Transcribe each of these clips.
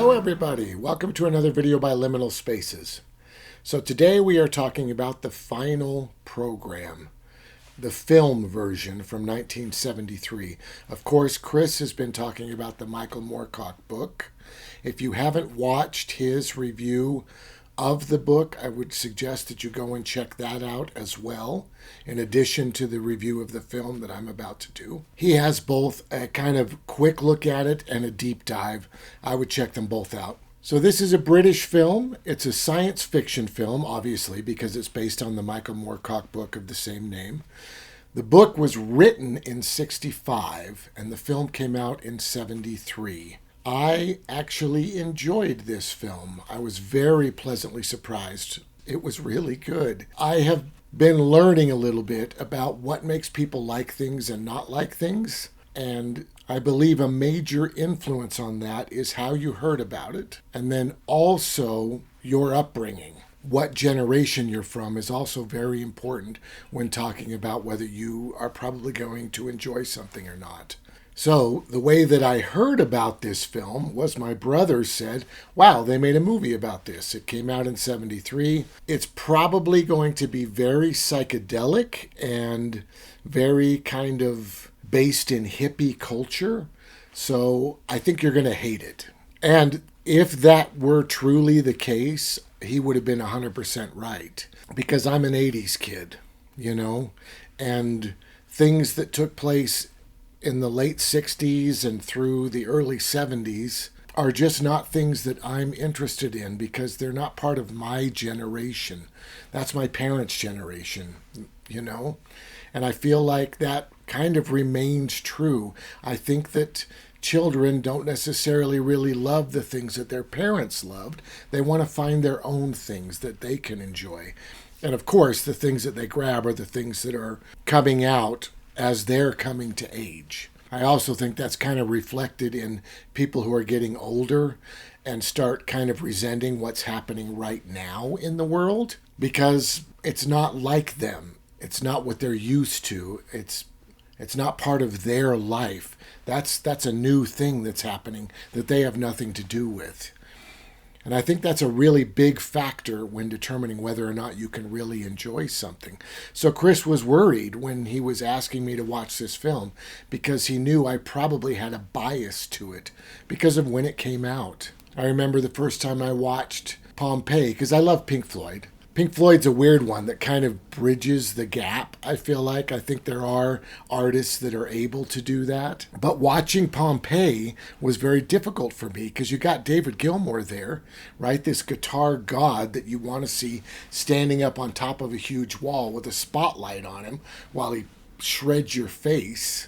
Hello everybody, welcome to another video by Liminal Spaces. So today we are talking about the final program, the film version from 1973. Of course, Chris has been talking about the Michael Moorcock book. If you haven't watched his review of the book, I would suggest that you go and check that out as well, in addition to the review of the film that I'm about to do. He has both a kind of quick look at it and a deep dive. I would check them both out. So this is a British film. It's a science fiction film, obviously, because it's based on the Michael Moorcock book of the same name. The book was written in 65 and the film came out in 73. I actually enjoyed this film. I was very pleasantly surprised. It was really good. I have been learning a little bit about what makes people like things and not like things. And I believe a major influence on that is how you heard about it. And then also your upbringing. What generation you're from is also very important when talking about whether you are probably going to enjoy something or not. So the way that I heard about this film was my brother said, wow, they made a movie about this. It came out in 73. It's probably going to be very psychedelic and very kind of based in hippie culture. So I think you're going to hate it. And if that were truly the case, he would have been 100% right. Because I'm an 80s kid, and things that took place in the late 60s and through the early 70s are just not things that I'm interested in because they're not part of my generation. That's my parents' generation, And I feel like that kind of remains true. I think that children don't necessarily really love the things that their parents loved. They want to find their own things that they can enjoy. And of course, the things that they grab are the things that are coming out as they're coming to age. I also think that's kind of reflected in people who are getting older and start kind of resenting what's happening right now in the world because it's not like them. It's not what they're used to. It's not part of their life. That's a new thing that's happening that they have nothing to do with. And I think that's a really big factor when determining whether or not you can really enjoy something. So Chris was worried when he was asking me to watch this film because he knew I probably had a bias to it because of when it came out. I remember the first time I watched Pompeii, because I love Pink Floyd. Pink Floyd's a weird one that kind of bridges the gap, I feel like. I think there are artists that are able to do that. But watching Pompeii was very difficult for me because you got David Gilmour there, right? This guitar god that you want to see standing up on top of a huge wall with a spotlight on him while he shreds your face,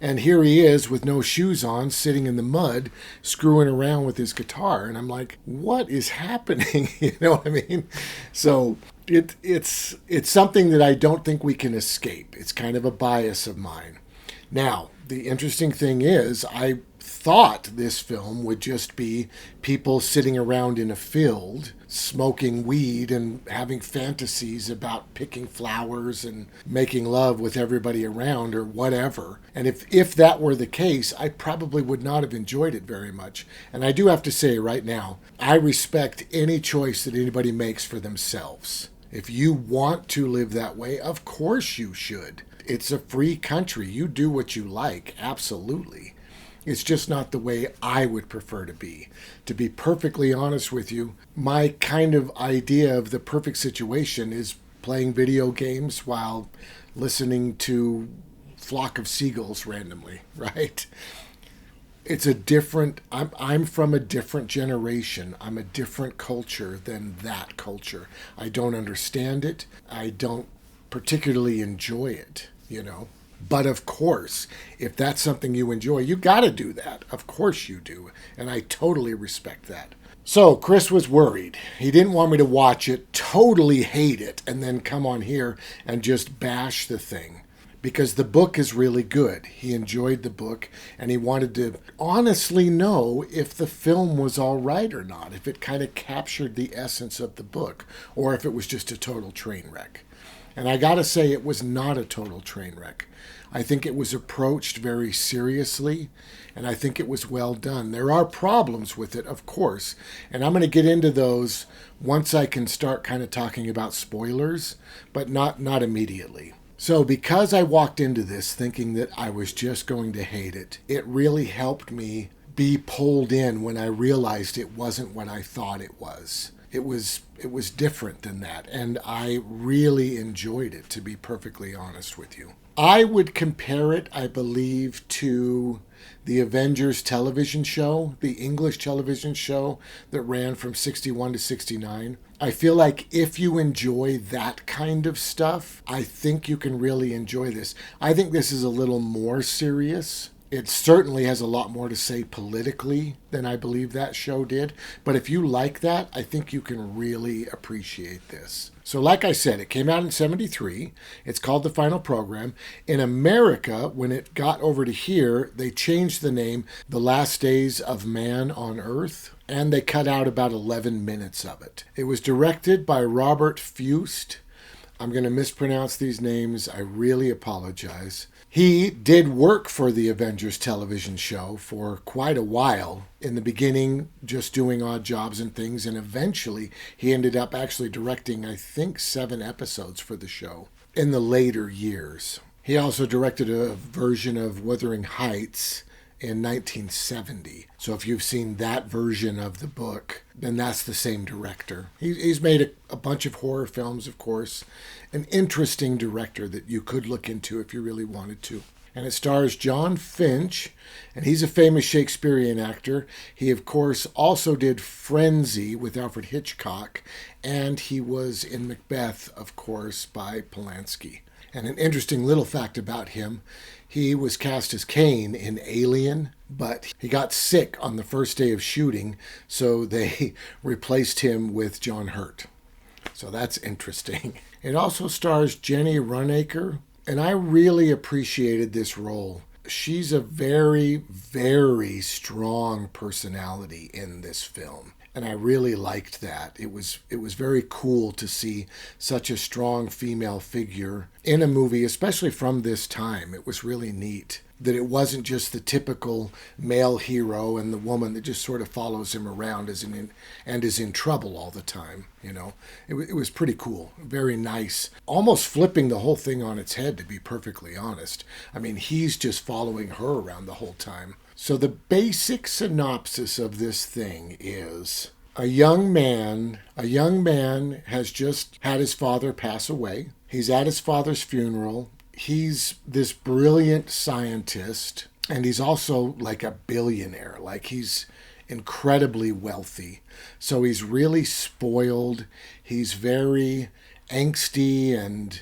And here he is with no shoes on, sitting in the mud, screwing around with his guitar. And I'm like, what is happening? You know what I mean? So it's something that I don't think we can escape. It's kind of a bias of mine. Now, the interesting thing is, I thought this film would just be people sitting around in a field smoking weed and having fantasies about picking flowers and making love with everybody around or whatever. And if that were the case, I probably would not have enjoyed it very much. And I do have to say right now, I respect any choice that anybody makes for themselves. If you want to live that way, of course you should. It's a free country. You do what you like, absolutely. It's just not the way I would prefer to be. To be perfectly honest with you, my kind of idea of the perfect situation is playing video games while listening to Flock of Seagulls randomly, right? It's a different, I'm from a different generation. I'm a different culture than that culture. I don't understand it. I don't particularly enjoy it, But of course, if that's something you enjoy, you got to do that. Of course you do. And I totally respect that. So Chris was worried. He didn't want me to watch it, totally hate it, and then come on here and just bash the thing. Because the book is really good. He enjoyed the book, and he wanted to honestly know if the film was all right or not, if it kind of captured the essence of the book, or if it was just a total train wreck. And I gotta say, it was not a total train wreck. I think it was approached very seriously, and I think it was well done. There are problems with it, of course, and I'm going to get into those once I can start kind of talking about spoilers, but not immediately. So because I walked into this thinking that I was just going to hate it, it really helped me be pulled in when I realized it wasn't what I thought it was. It was different than that, and I really enjoyed it, to be perfectly honest with you. I would compare it, I believe, to the Avengers television show, the English television show that ran from 61 to 69. I feel like if you enjoy that kind of stuff, I think you can really enjoy this. I think this is a little more serious. It certainly has a lot more to say politically than I believe that show did. But if you like that, I think you can really appreciate this. So like I said, it came out in 73. It's called The Final Program. In America, when it got over to here, they changed the name The Last Days of Man on Earth, and they cut out about 11 minutes of it. It was directed by Robert Fust. I'm going to mispronounce these names. I really apologize. He did work for the Avengers television show for quite a while. In the beginning, just doing odd jobs and things, and eventually he ended up actually directing, I think, 7 episodes for the show in the later years. He also directed a version of Wuthering Heights in 1970. So if you've seen that version of the book, then that's the same director. He's made a bunch of horror films, of course. An interesting director that you could look into if you really wanted to. And it stars John Finch, and he's a famous Shakespearean actor. He, of course, also did Frenzy with Alfred Hitchcock, and he was in Macbeth, of course, by Polanski. And an interesting little fact about him, he was cast as Cain in Alien, but he got sick on the first day of shooting, so they replaced him with John Hurt. So that's interesting. It also stars Jenny Runacre, and I really appreciated this role. She's a very, very strong personality in this film. And I really liked that. It was very cool to see such a strong female figure in a movie, especially from this time. It was really neat that it wasn't just the typical male hero and the woman that just sort of follows him around and is in trouble all the time. You know, it was pretty cool, very nice, almost flipping the whole thing on its head, to be perfectly honest. I mean, he's just following her around the whole time. So the basic synopsis of this thing is a young man has just had his father pass away. He's at his father's funeral. He's this brilliant scientist, and he's also like a billionaire. Like, he's incredibly wealthy. So he's really spoiled. He's very angsty and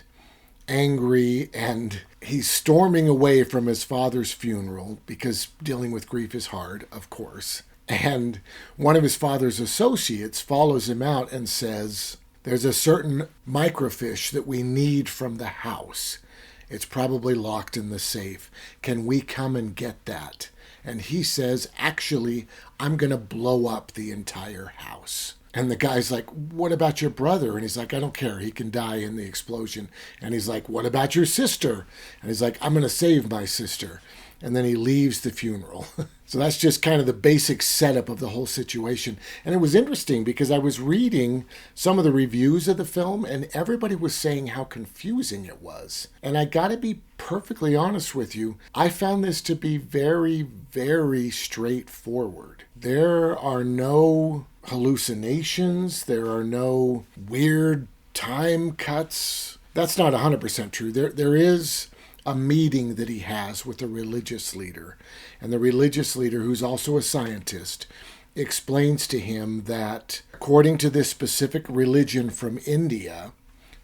angry, and he's storming away from his father's funeral because dealing with grief is hard, of course. And one of his father's associates follows him out and says, "There's a certain microfiche that we need from the house. It's probably locked in the safe. Can we come and get that?" And he says, "Actually, I'm going to blow up the entire house." And the guy's like, "What about your brother?" And he's like, "I don't care. He can die in the explosion." And he's like, "What about your sister?" And he's like, "I'm going to save my sister." And then he leaves the funeral. So that's just kind of the basic setup of the whole situation. And it was interesting because I was reading some of the reviews of the film, and everybody was saying how confusing it was. And I got to be perfectly honest with you, I found this to be very, very straightforward. There are no hallucinations. There are no weird time cuts. That's not 100% true. There is a meeting that he has with a religious leader. And the religious leader, who's also a scientist, explains to him that according to this specific religion from India,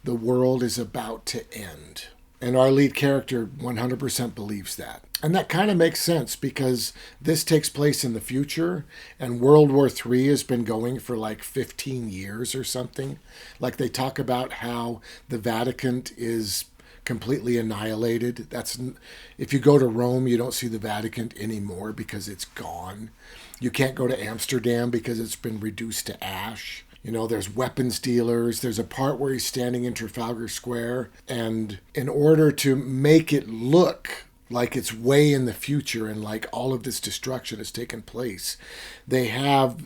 the world is about to end. And our lead character 100% believes that. And that kind of makes sense because this takes place in the future, and World War III has been going for like 15 years or something. Like, they talk about how the Vatican is completely annihilated. That's, if you go to Rome, you don't see the Vatican anymore because it's gone. You can't go to Amsterdam because it's been reduced to ash. You know, there's weapons dealers. There's a part where he's standing in Trafalgar Square, and in order to make it look like it's way in the future and like all of this destruction has taken place, they have,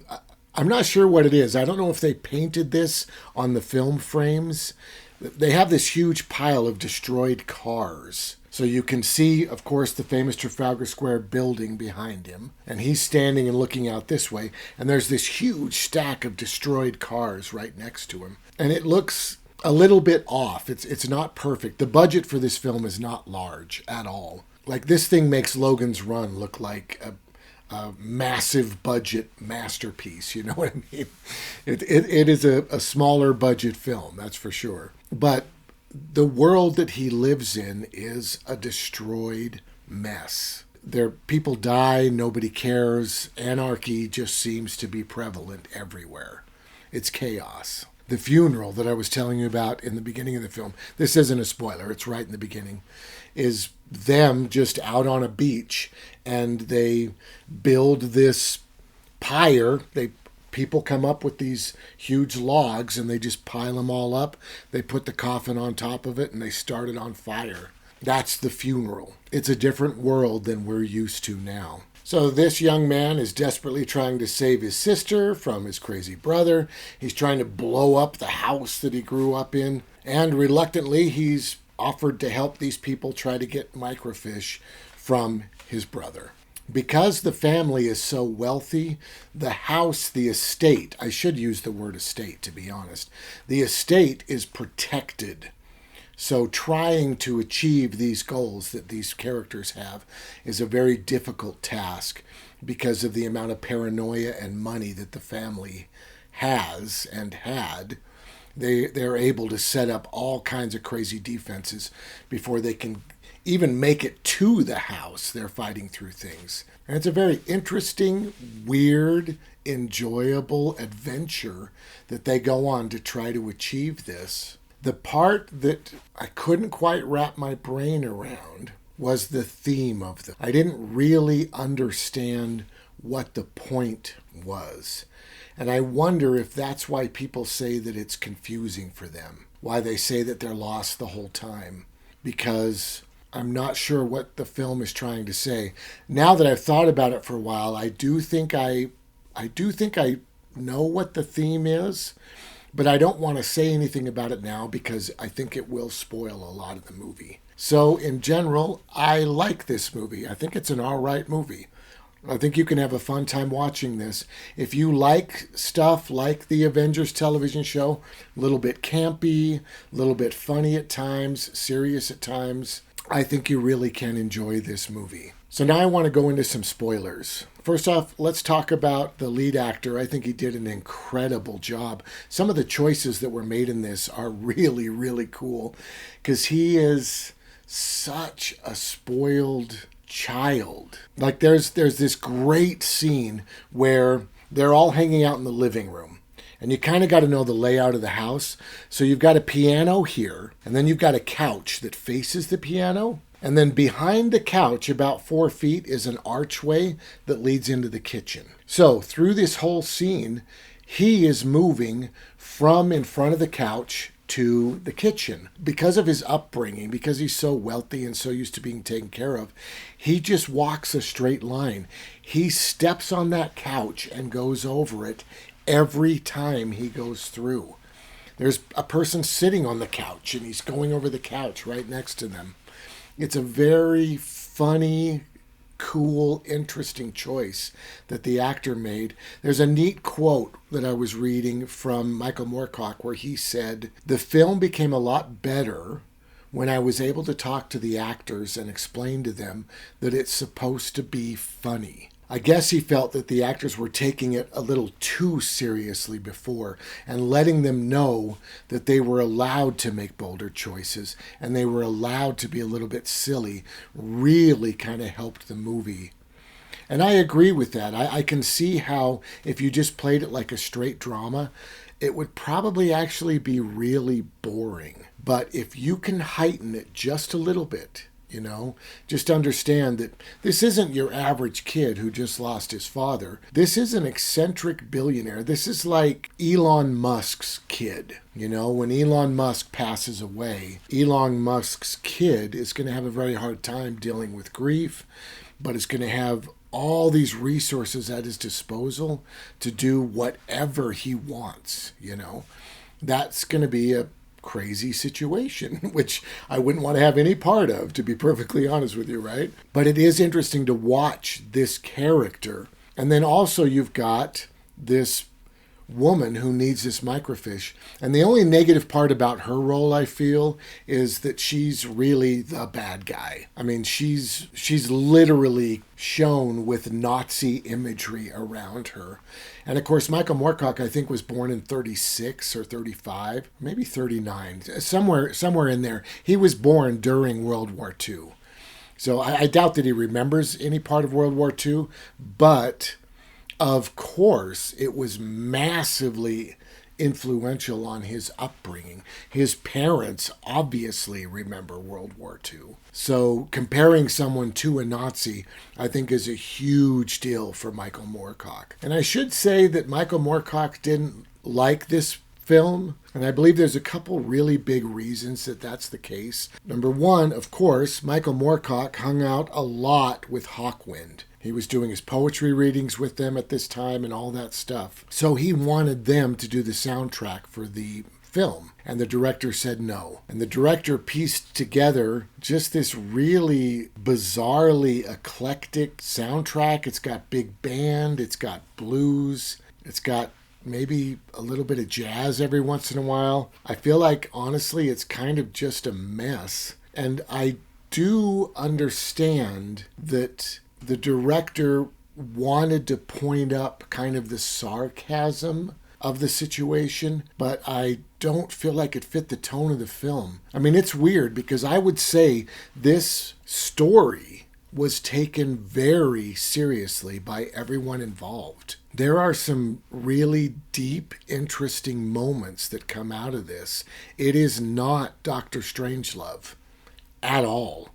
I'm not sure what it is. I don't know if they painted this on the film frames. They have this huge pile of destroyed cars. So you can see, of course, the famous Trafalgar Square building behind him. And he's standing and looking out this way. And there's this huge stack of destroyed cars right next to him. And it looks a little bit off. It's not perfect. The budget for this film is not large at all. Like, this thing makes Logan's Run look like a massive budget masterpiece. You know what I mean? It is a smaller budget film, that's for sure. But the world that he lives in is a destroyed mess. People die, nobody cares. Anarchy just seems to be prevalent everywhere. It's chaos. The funeral that I was telling you about in the beginning of the film, this isn't a spoiler, it's right in the beginning, is them just out on a beach, and they build this pyre. People come up with these huge logs and they just pile them all up. They put the coffin on top of it and they start it on fire. That's the funeral. It's a different world than we're used to now. So this young man is desperately trying to save his sister from his crazy brother. He's trying to blow up the house that he grew up in. And reluctantly, he's offered to help these people try to get microfiche from his brother. Because the family is so wealthy, the house, the estate, I should use the word estate to be honest, the estate is protected. So trying to achieve these goals that these characters have is a very difficult task because of the amount of paranoia and money that the family has and had. They're able to set up all kinds of crazy defenses before they can even make it to the house. They're fighting through things. And it's a very interesting, weird, enjoyable adventure that they go on to try to achieve this. The part that I couldn't quite wrap my brain around was the theme of the. I didn't really understand what the point was. And I wonder if that's why people say that it's confusing for them. Why they say that they're lost the whole time. Because I'm not sure what the film is trying to say. Now that I've thought about it for a while, I do think I know what the theme is, but I don't want to say anything about it now because I think it will spoil a lot of the movie. So in general, I like this movie. I think it's an all right movie. I think you can have a fun time watching this. If you like stuff like the Avengers television show, a little bit campy, a little bit funny at times, serious at times, I think you really can enjoy this movie. So now I want to go into some spoilers. First off, let's talk about the lead actor. I think he did an incredible job. Some of the choices that were made in this are really, really cool because he is such a spoiled child. Like there's this great scene where they're all hanging out in the living room. And you kind of got to know the layout of the house. So you've got a piano here, and then you've got a couch that faces the piano. And then behind the couch, about 4 feet, is an archway that leads into the kitchen. So through this whole scene, he is moving from in front of the couch to the kitchen. Because of his upbringing, because he's so wealthy and so used to being taken care of, he just walks a straight line. He steps on that couch and goes over it every time he goes through. There's a person sitting on the couch and he's going over the couch right next to them. It's a very funny, cool, interesting choice that the actor made. There's a neat quote that I was reading from Michael Moorcock where he said, "The film became a lot better when I was able to talk to the actors and explain to them that it's supposed to be funny." I guess he felt that the actors were taking it a little too seriously before and letting them know that they were allowed to make bolder choices and they were allowed to be a little bit silly really kind of helped the movie. And I agree with that. I can see how if you just played it like a straight drama, it would probably actually be really boring. But if you can heighten it just a little bit, You know, just understand that this isn't your average kid who just lost his father. This is an eccentric billionaire. This is like Elon Musk's kid. You know, when Elon Musk passes away, Elon Musk's kid is going to have a very hard time dealing with grief, but is going to have all these resources at his disposal to do whatever he wants, you know. That's going to be a crazy situation, which I wouldn't want to have any part of, to be perfectly honest with you, right? But it is interesting to watch this character. And then also you've got this woman who needs this microfiche. And the only negative part about her role, I feel, is that she's really the bad guy. I mean, she's literally shown with Nazi imagery around her. And of course, Michael Moorcock, I think, was born in 36 or 35, maybe 39, somewhere in there. He was born during World War II. So I doubt that he remembers any part of World War II, but of course, it was massively influential on his upbringing. His parents obviously remember World War II. So comparing someone to a Nazi, I think, is a huge deal for Michael Moorcock. And I should say that Michael Moorcock didn't like this film, and I believe there's a couple really big reasons that that's the case. Number one, of course, Michael Moorcock hung out a lot with Hawkwind. He was doing his poetry readings with them at this time and all that stuff. So he wanted them to do the soundtrack for the film. And the director said no. And the director pieced together just this really bizarrely eclectic soundtrack. It's got big band, it's got blues, it's got maybe a little bit of jazz every once in a while. I feel like, honestly, it's kind of just a mess. And I do understand that the director wanted to point up kind of the sarcasm of the situation, but I don't feel like it fit the tone of the film. I mean, it's weird because I would say this story was taken very seriously by everyone involved. There are some really deep, interesting moments that come out of this. It is not Dr. Strangelove at all.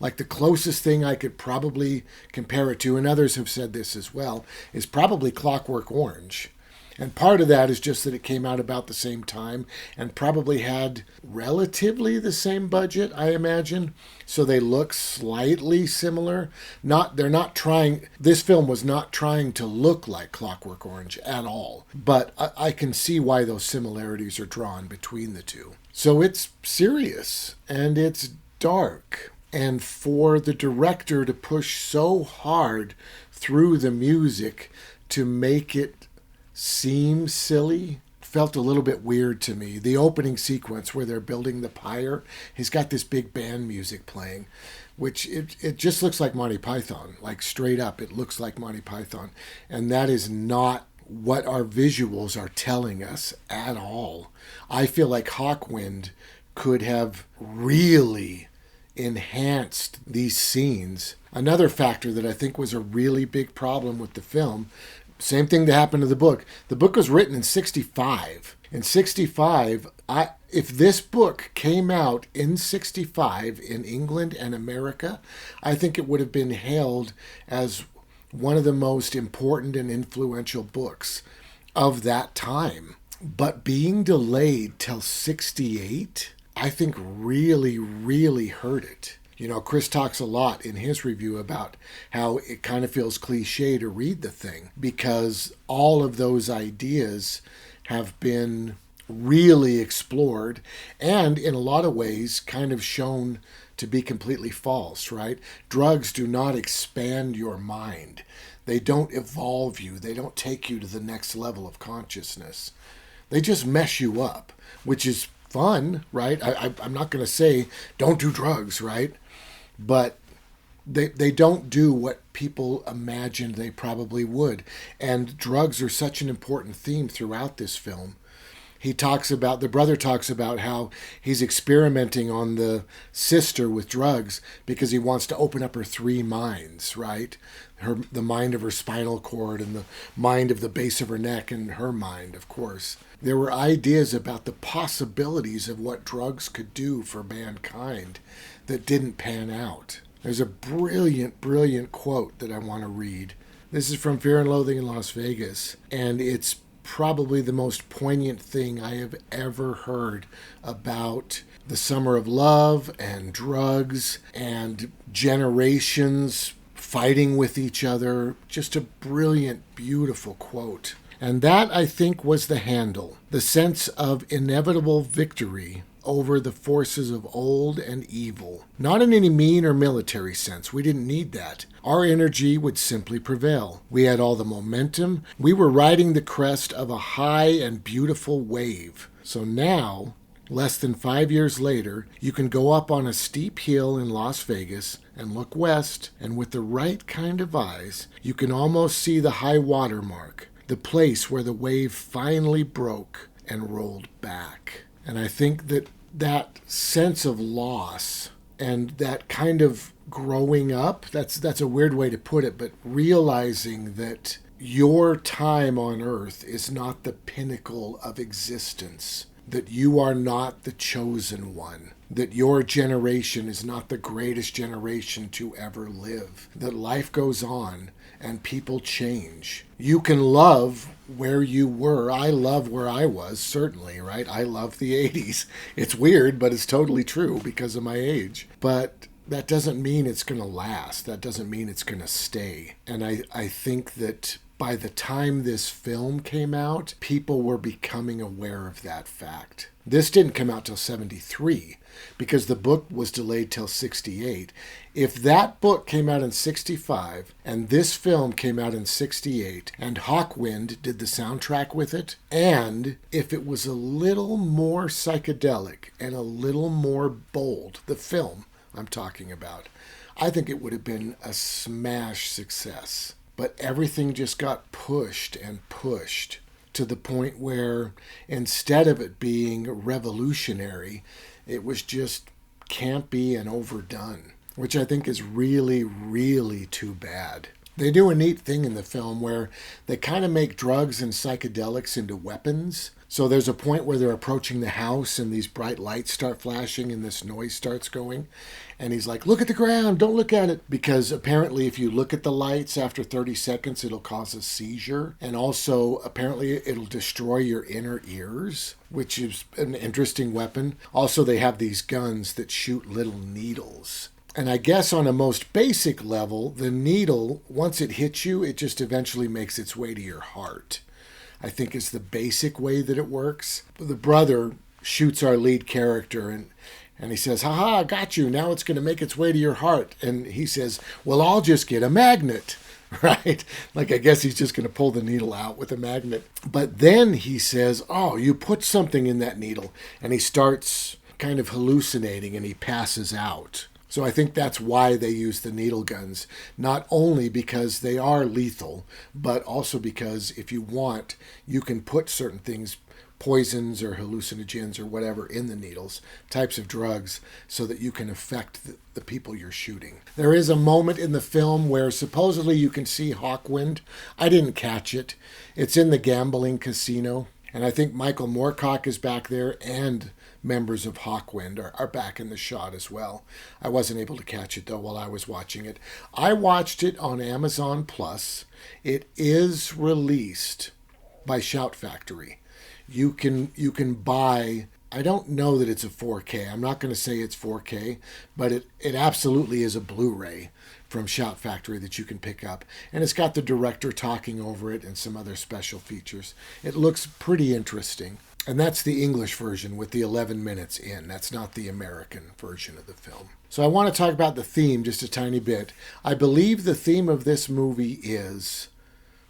Like, the closest thing I could probably compare it to, and others have said this as well, is probably Clockwork Orange. And part of that is just that it came out about the same time and probably had relatively the same budget, I imagine. So they look slightly similar. This film was not trying to look like Clockwork Orange at all. But I can see why those similarities are drawn between the two. So it's serious and it's dark. And for the director to push so hard through the music to make it seem silly felt a little bit weird to me. The opening sequence where they're building the pyre, he's got this big band music playing, which it just looks like Monty Python. Like, straight up, it looks like Monty Python. And that is not what our visuals are telling us at all. I feel like Hawkwind could have really enhanced these scenes. Another factor that I think was a really big problem with the film, same thing that happened to the book. The book was written in 65. In 65, if this book came out in 65 in England and America, I think it would have been hailed as one of the most important and influential books of that time. But being delayed till 68, I think really, really hurt it. You know, Chris talks a lot in his review about how it kind of feels cliche to read the thing because all of those ideas have been really explored and in a lot of ways kind of shown to be completely false, right? Drugs do not expand your mind. They don't evolve you. They don't take you to the next level of consciousness. They just mess you up, which is fun, right? I'm not going to say don't do drugs, right? But they don't do what people imagined they probably would. And drugs are such an important theme throughout this film. The brother talks about how he's experimenting on the sister with drugs because he wants to open up her three minds, right? The mind of her spinal cord and the mind of the base of her neck and her mind, of course. There were ideas about the possibilities of what drugs could do for mankind that didn't pan out. There's a brilliant, brilliant quote that I want to read. This is from Fear and Loathing in Las Vegas, and it's probably the most poignant thing I have ever heard about the summer of love and drugs and generations fighting with each other. Just a brilliant, beautiful quote. And that, I think, was the handle. The sense of inevitable victory over the forces of old and evil. Not in any mean or military sense. We didn't need that. Our energy would simply prevail. We had all the momentum. We were riding the crest of a high and beautiful wave. So now, less than 5 years later, you can go up on a steep hill in Las Vegas and look west, and with the right kind of eyes, you can almost see the high water mark, the place where the wave finally broke and rolled back. And I think that sense of loss and that kind of growing up, that's a weird way to put it, but realizing that your time on earth is not the pinnacle of existence, that you are not the chosen one, that your generation is not the greatest generation to ever live, that life goes on and people change. You can love where you were. I love where I was, certainly, right? I love the 80s. It's weird, but it's totally true because of my age. But that doesn't mean it's going to last. That doesn't mean it's going to stay. And I think that by the time this film came out, people were becoming aware of that fact. This didn't come out till 73 because the book was delayed till 68. If that book came out in 65 and this film came out in 68 and Hawkwind did the soundtrack with it, and if it was a little more psychedelic and a little more bold, the film I'm talking about, I think it would have been a smash success. But everything just got pushed and pushed to the point where instead of it being revolutionary, it was just campy and overdone, which I think is really, really too bad. They do a neat thing in the film where they kind of make drugs and psychedelics into weapons. So there's a point where they're approaching the house and these bright lights start flashing and this noise starts going. And he's like, look at the ground, don't look at it. Because apparently if you look at the lights after 30 seconds, it'll cause a seizure. And also apparently it'll destroy your inner ears, which is an interesting weapon. Also, they have these guns that shoot little needles. And I guess on a most basic level, the needle, once it hits you, it just eventually makes its way to your heart. I think is the basic way that it works. The brother shoots our lead character and he says, haha, I got you. Now it's going to make its way to your heart. And he says, well, I'll just get a magnet, right? Like, I guess he's just going to pull the needle out with a magnet. But then he says, oh, you put something in that needle. And he starts kind of hallucinating and he passes out. So I think that's why they use the needle guns, not only because they are lethal, but also because if you want, you can put certain things, poisons or hallucinogens or whatever, in the needles, types of drugs, so that you can affect the people you're shooting. There is a moment in the film where supposedly you can see Hawkwind. I didn't catch it. It's in the gambling casino, and I think Michael Moorcock is back there, and members of Hawkwind are back in the shot as well. I wasn't able to catch it, though, while I was watching it. I watched it on Amazon Plus. It is released by Shout Factory. You can buy, I don't know that it's a 4K. I'm not going to say it's 4K, but it absolutely is a Blu-ray from Shout Factory that you can pick up. And it's got the director talking over it and some other special features. It looks pretty interesting. And that's the English version with the 11 minutes in. That's not the American version of the film. So I want to talk about the theme just a tiny bit. I believe the theme of this movie is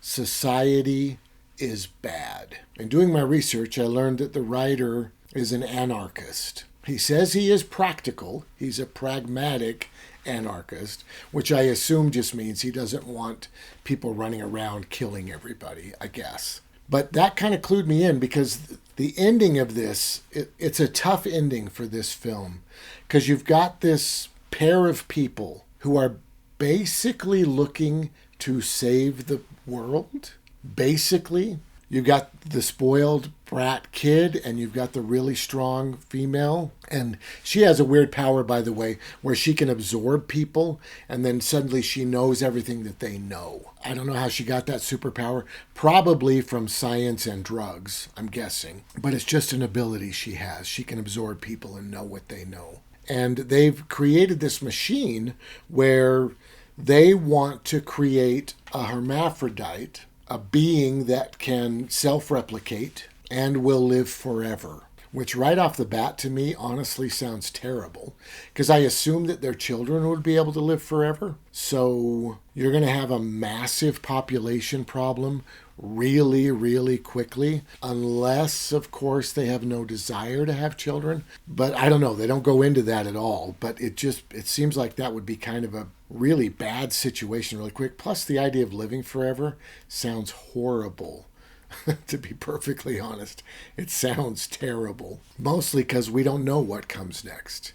society is bad. In doing my research, I learned that the writer is an anarchist. He says he is practical. He's a pragmatic anarchist, which I assume just means he doesn't want people running around killing everybody, I guess. But that kind of clued me in because the ending of this, it's a tough ending for this film because you've got this pair of people who are basically looking to save the world. Basically, you've got the spoiled brat kid and you've got the really strong female. And she has a weird power, by the way, where she can absorb people and then suddenly she knows everything that they know. I don't know how she got that superpower. Probably from science and drugs, I'm guessing. But it's just an ability she has. She can absorb people and know what they know. And they've created this machine where they want to create a hermaphrodite, a being that can self-replicate and will live forever. Which right off the bat to me honestly sounds terrible because I assume that their children would be able to live forever. So you're going to have a massive population problem really, really quickly, unless, of course, they have no desire to have children. But I don't know. They don't go into that at all. But it seems like that would be kind of a really bad situation really quick. Plus, the idea of living forever sounds horrible. To be perfectly honest, it sounds terrible. Mostly because we don't know what comes next,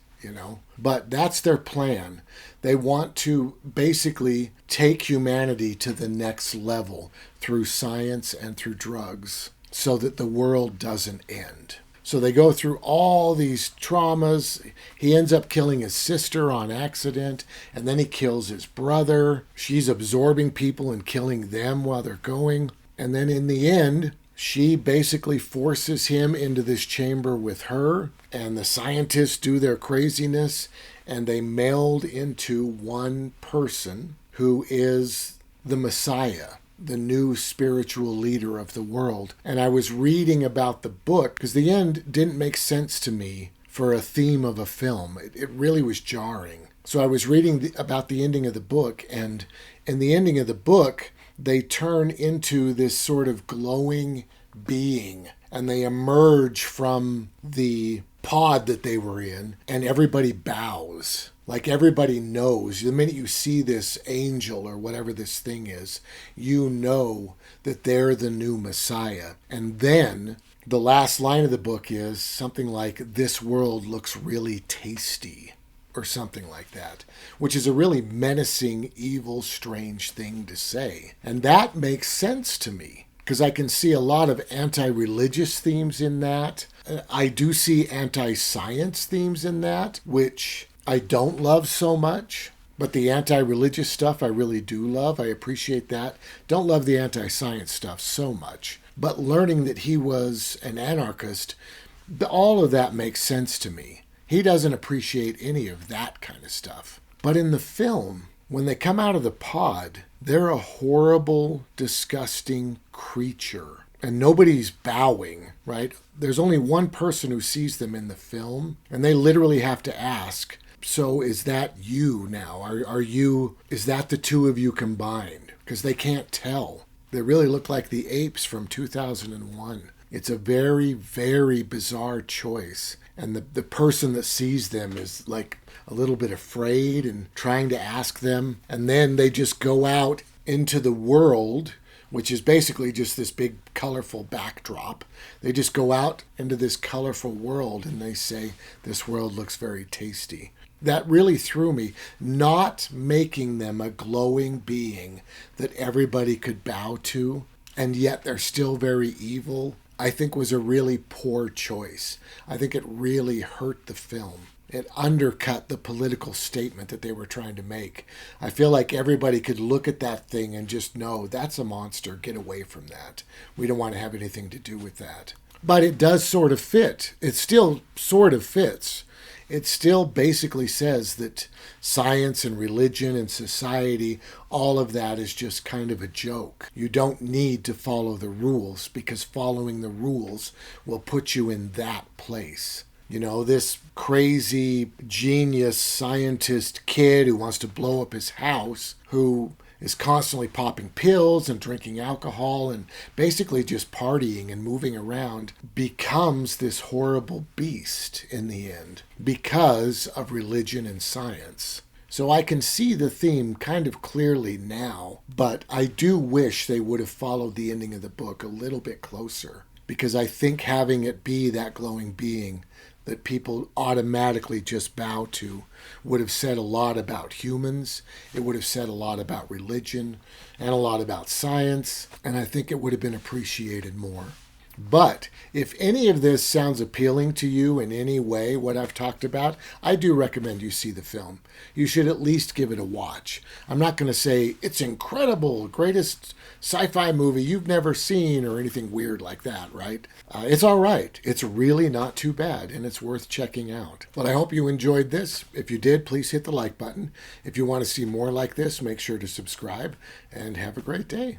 But that's their plan. They want to basically take humanity to the next level through science and through drugs so that the world doesn't end. So they go through all these traumas. He ends up killing his sister on accident, and then he kills his brother. She's absorbing people and killing them while they're going. And then in the end, she basically forces him into this chamber with her, and the scientists do their craziness, and they meld into one person who is the Messiah, the new spiritual leader of the world. And I was reading about the book, because the end didn't make sense to me for a theme of a film. It really was jarring. So I was reading about the ending of the book, and in the ending of the book, they turn into this sort of glowing being and they emerge from the pod that they were in and everybody bows. Like everybody knows. The minute you see this angel or whatever this thing is, you know that they're the new Messiah. And then the last line of the book is something like, "This world looks really tasty," or something like that, which is a really menacing, evil, strange thing to say. And that makes sense to me, because I can see a lot of anti-religious themes in that. I do see anti-science themes in that, which I don't love so much. But the anti-religious stuff I really do love. I appreciate that. Don't love the anti-science stuff so much. But learning that he was an anarchist, all of that makes sense to me. He doesn't appreciate any of that kind of stuff. But in the film, when they come out of the pod, they're a horrible, disgusting creature. And nobody's bowing, right? There's only one person who sees them in the film, and they literally have to ask, "So is that you now? Is that the two of you combined?" Because they can't tell. They really look like the apes from 2001. It's a very, very bizarre choice. And the person that sees them is like a little bit afraid and trying to ask them. And then they just go out into the world, which is basically just this big colorful backdrop. They just go out into this colorful world and they say, "This world looks very tasty." That really threw me. Not making them a glowing being that everybody could bow to, and yet they're still very evil, I think was a really poor choice. I think it really hurt the film. It undercut the political statement that they were trying to make. I feel like everybody could look at that thing and just know, that's a monster, get away from that. We don't want to have anything to do with that. But it does sort of fit. It still sort of fits. It still basically says that science and religion and society, all of that is just kind of a joke. You don't need to follow the rules because following the rules will put you in that place. This crazy genius scientist kid who wants to blow up his house, who is constantly popping pills and drinking alcohol and basically just partying and moving around, becomes this horrible beast in the end because of religion and science. So I can see the theme kind of clearly now, but I do wish they would have followed the ending of the book a little bit closer, because I think having it be that glowing being that people automatically just bow to would have said a lot about humans. It would have said a lot about religion and a lot about science, and I think it would have been appreciated more. But if any of this sounds appealing to you in any way, what I've talked about, I do recommend you see the film. You should at least give it a watch. I'm not going to say it's incredible, greatest sci-fi movie you've never seen or anything weird like that, right? It's all right. It's really not too bad, and it's worth checking out. But I hope you enjoyed this. If you did, please hit the like button. If you want to see more like this, make sure to subscribe, and have a great day.